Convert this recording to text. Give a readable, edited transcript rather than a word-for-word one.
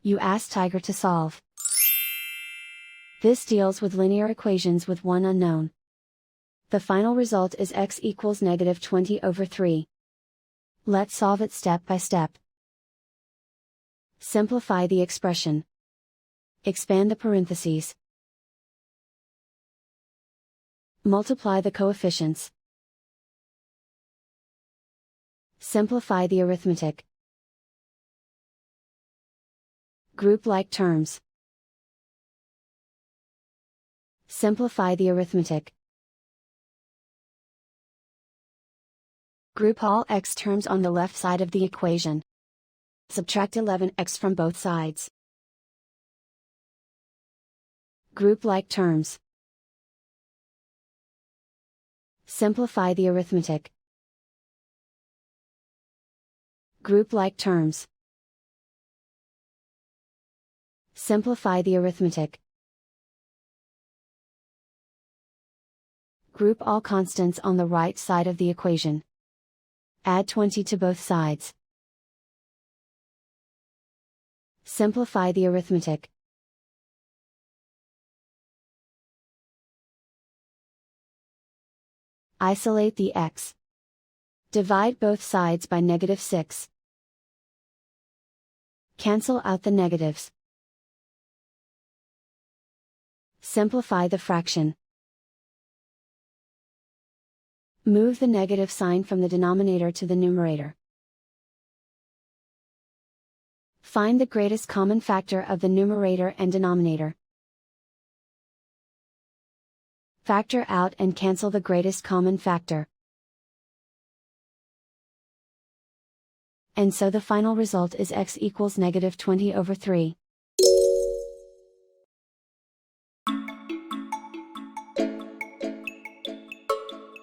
You ask Tiger to solve. This deals with linear equations with one unknown. The final result is x equals -20/3. Let's solve it step by step. Simplify the expression. Expand the parentheses. Multiply the coefficients. Simplify the arithmetic. Group like terms. Simplify the arithmetic. Group all x terms on the left side of the equation. Subtract 11x from both sides. Group like terms. Simplify the arithmetic. Group like terms. Simplify the arithmetic. Group all constants on the right side of the equation. Add 20 to both sides. Simplify the arithmetic. Isolate the x. Divide both sides by -6. Cancel out the negatives. Simplify the fraction. Move the negative sign from the denominator to the numerator. Find the greatest common factor of the numerator and denominator. Factor out and cancel the greatest common factor. And so the final result is x equals -20/3.